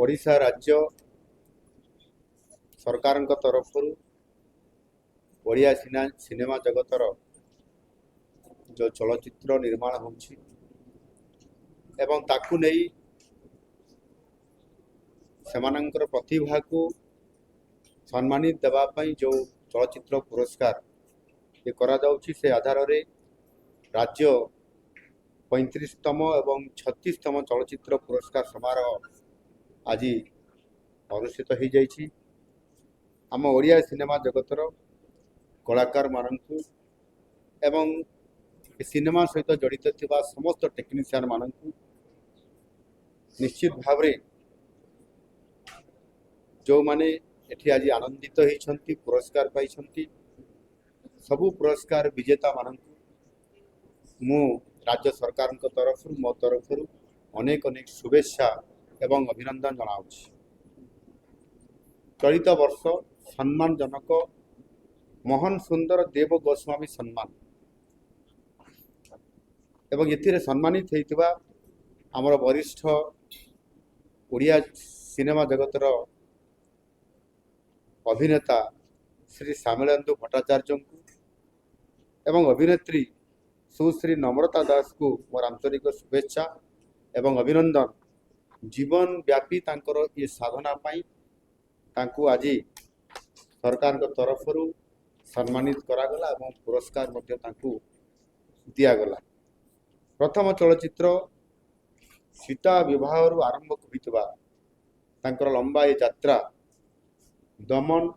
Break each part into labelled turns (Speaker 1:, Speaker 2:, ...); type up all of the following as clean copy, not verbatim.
Speaker 1: ओडिशा राज्य सरकार तरफ ओडिया सिनेमा जगतर जो चलचित्र निर्माण होउछि एवं ताकू नहीं सेमानंकर प्रतिभा को सम्मानित देवाई जो चलचित्र पुरस्कार ये करा जाउछि से आधार रे राज्य 35तम एवं 36तम चलचित्र पुरस्कार समारोह आज अनुष्ठित हो जाइछि। आम ओडिया सिनेमा जगतर कलाकार मानंकु एवं सिनेमा सहित जड़ित थिबा समस्त टेक्नीशियन मानंकु निश्चित भाव रे जो माने एठी आज आनंदित होइछंती पुरस्कार पाइछंती सबु पुरस्कार विजेता मानंकु मु राज्य सरकार तरफ मो तरफ अनेक अनेक शुभेच्छा एवं अभिनंदन जनाउछि। चलित वर्ष सम्मानजनक मोहन सुंदर देव गोस्वामी सम्मान एवं एथिरे सम्मानित होइतिबा हमर वरिष्ठ ओडिया सिनेमा जगतर अभिनेता श्री श्यामलेन्दु भट्टाचार्य को एवं अभिनेत्री सुश्री नम्रता दास को मोर आंतरिक शुभेच्छा एवं अभिनंदन। जीवन व्यापी तांकर ये साधना पाई तांकु आज सरकार तरफ सम्मानित करागला एवं पुरस्कार मध्य तांकु दियागला। प्रथम चलचित्र सीता विवाह आरंभ होइतबा तांकर लंबा ये यात्रा दमन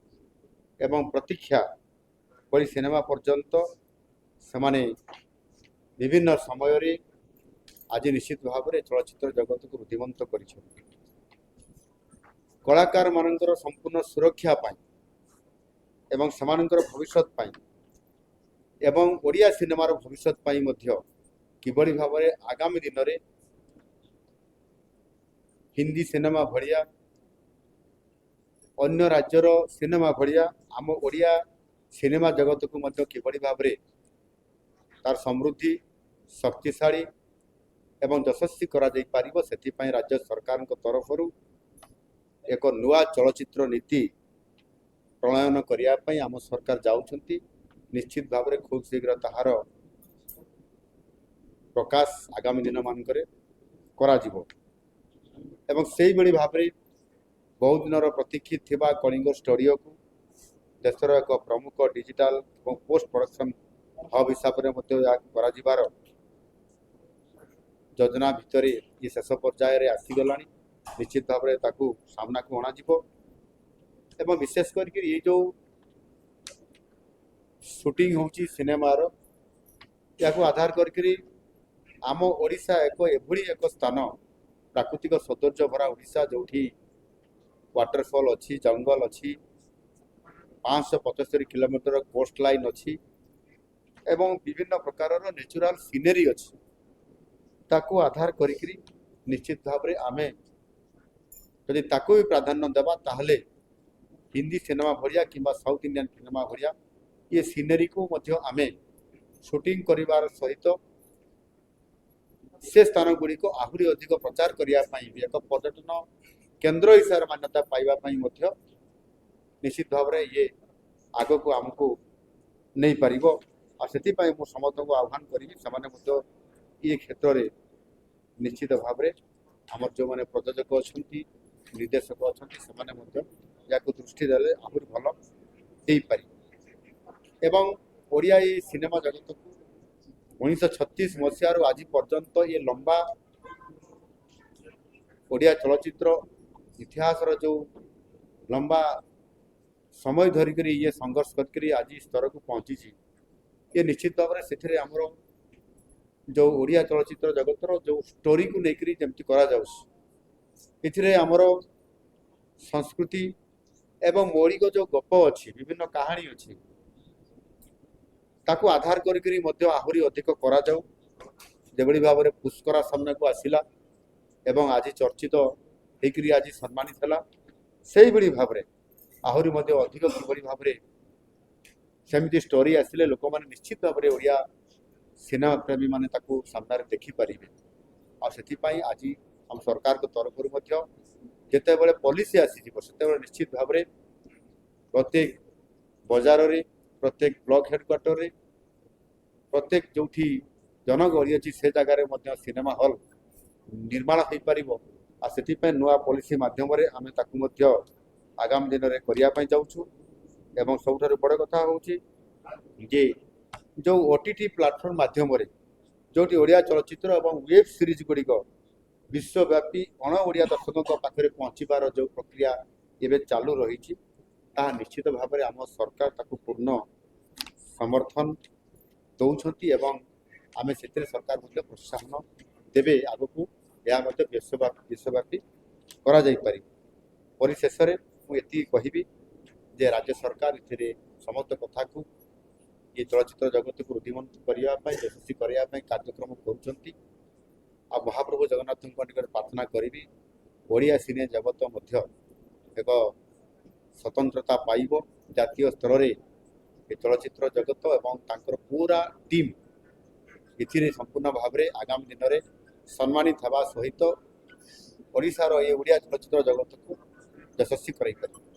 Speaker 1: एवं प्रतीक्षा परी सिनेमा पर्यंत सेमाने विभिन्न समय रे आज निश्चित भाव में चलचित्र जगत को रुद्धिमंत कर कलाकार मानकर संपूर्ण सुरक्षा पाई एवं समानकर भविष्यत पाई एवं ओडिया सिनेमार भविष्यत पाई मध्य किबड़ी भाव में आगामी दिन में हिंदी सिनेमा भड़िया अन्य राज्यर सिनेमा भड़िया आम ओडिया सिनेमा जगत को मध्य किबड़ी भाव में तार समृद्धि शक्तिशाली एवं यशस्वी करा जाई पारिबो सेथिपाई राज्य सरकार तरफ एक नुआ चलचित्र नीति प्रणयन करिया पई आम सरकार जाउछंती। निश्चित भाव में खूब शीघ्र ताहार प्रकाश आगामी दिन मानकरे करा जिवो एवं सेही बड़ी भाव में बहुत दिन प्रतीक्षित थिबा कलिंग स्टूडियो को देशर एक प्रमुख डिजिटल और पोस्ट प्रोडक्शन हब हिसाब से योजना भितर ये शेष पर्यायर आसीगला। निश्चित भाव में ताकू सामना को अणाजिवो एवं विशेष करके ये जो शूटिंग होची सिनेमार या आधार करके आम ओडिशा एक एभली एक स्थान प्राकृतिक सौंदर्य भरा ओडिशा जोठी वाटरफॉल अच्छी जंगल अच्छी 575 किलोमीटर कोस्ट लाइन अच्छी एवं विभिन्न प्रकार नेचुरल सीनेरी अच्छी ताकू आधार करी निश्चित भाव में आमे यदि ताकू भी प्राधान्य देवा ताहले हिंदी सिनेमा भरिया किंबा साउथ इंडियन सिनेमा भरिया ये सीनेरी को मध्य आमे शूटिंग करिवार सहित से स्थान गुड़ी को आहुरी अधिक प्रचार करने एक पर्यटन केन्द्र हिसाब से मान्यता पाइबापी निश्चित भाव में ये आग को आमको नहीं पार से समस्त को आह्वान करी ये क्षेत्र में निश्चित भाव में आम जो मैंने प्रयोजक अच्छा निर्देशक अच्छा या दृष्टि देले आहरी भल हो पार एवं ओडिया ये सिनेमा जगत को 1936 मसीह आज पर्यंत ये लंबा ओडिया चलचित्र इतिहास जो लंबा समय धरिक ये संघर्ष करके आज स्तर को पहुँची ये निश्चित भाव में से आमर जो ओडिया चलचित्र जगतर जो स्टोरी को लेकर जमती करा आमर संस्कृति एवं मौलिक जो गप अच्छी विभिन्न कहानी अच्छी ताकू आधार करी आहरी अधिक करा जाऊ जेभली भाव में पुष्करा सामना को आसिला एवं आज चर्चित होकर आज सम्मानित है से भाव में आहरी अधिक किभली भाव में सेमती स्टोरी आसिले लोक मैंने निश्चित भाव में ओडिया सिनेमा प्रेमी माने सामने देखिपारे आज आम सरकार तरफ ଯେତେବେଳେ ପଲିସି ଆସିଯିବ ସେତେବେଳେ ନିଶ୍ଚିତ ଭାବରେ ପ୍ରତ୍ୟେକ ବଜାରରେ ପ୍ରତ୍ୟେକ ବ୍ଲକ ହେଡକ୍ୱାର୍ଟରରେ ପ୍ରତ୍ୟେକ ଯେଉଁଠି ଜନଗହଳି ଅଛି ସେ ଜାଗାରେ ମଧ୍ୟ ସିନେମା ହଲ୍ ନିର୍ମାଣ ହୋଇପାରିବ। ଆଉ ସେଥିପାଇଁ ନୂଆ ପଲିସି ମାଧ୍ୟମରେ ଆମେ ତାକୁ ମଧ୍ୟ ଆଗାମୀ ଦିନରେ କରିବା ପାଇଁ ଯାଉଛୁ। ଏବଂ ସବୁଠାରୁ ବଡ଼ କଥା ହେଉଛି ଯେ ଯେଉଁ OTT ପ୍ଲାଟଫର୍ମ ମାଧ୍ୟମରେ ଯେଉଁଠି ଓଡ଼ିଆ ଚଳଚ୍ଚିତ୍ର ଏବଂ ୱେବ୍ ସିରିଜ୍ ଗୁଡ଼ିକ ବିଶ୍ୱବ୍ୟାପୀ ଅଣ ଓଡ଼ିଆ ଦର୍ଶକଙ୍କ ପାଖରେ ପହଞ୍ଚିବାର ଯେଉଁ ପ୍ରକ୍ରିୟା ଏବେ ଚାଲୁ ରହିଛି ତାହା ନିଶ୍ଚିତ ଭାବରେ ଆମ ସରକାର ତାକୁ ପୂର୍ଣ୍ଣ ସମର୍ଥନ ଦେଉଛନ୍ତି ଏବଂ ଆମେ ସେଥିରେ ସରକାର ମଧ୍ୟ ପ୍ରୋତ୍ସାହନ ଦେବେ। ଆଗକୁ ଏହା ମଧ୍ୟ ବିଶ୍ୱବ୍ୟାପୀ କରାଯାଇପାରିବ। ପରିଶେଷରେ ମୁଁ ଏତିକି କହିବି ଯେ ରାଜ୍ୟ ସରକାର ଏଥିରେ ସମସ୍ତ କଥାକୁ ଏ ଚଳଚ୍ଚିତ୍ର ଜଗତକୁ ରୁଦ୍ଧିମନ୍ତ କରିବା ପାଇଁ ଯଶସ୍ୱୀ କରିବା ପାଇଁ କାର୍ଯ୍ୟକ୍ରମ କରୁଛନ୍ତି। ଆଉ ମହାପ୍ରଭୁ ଜଗନ୍ନାଥଙ୍କ ନିକଟରେ ପ୍ରାର୍ଥନା କରିବି ଓଡ଼ିଆ ସିନେ ଜଗତ ମଧ୍ୟ ଏକ ସ୍ୱତନ୍ତ୍ରତା ପାଇବ। ଜାତୀୟ ସ୍ତରରେ ଏ ଚଳଚ୍ଚିତ୍ର ଜଗତ ଏବଂ ତାଙ୍କର ପୁରା ଟିମ୍ ଏଥିରେ ସମ୍ପୂର୍ଣ୍ଣ ଭାବରେ ଆଗାମୀ ଦିନରେ ସମ୍ମାନିତ ହେବା ସହିତ ଓଡ଼ିଶାର ଏ ଓଡ଼ିଆ ଚଳଚ୍ଚିତ୍ର ଜଗତକୁ ଯଶସ୍ୱୀ କରାଇପାରିବ।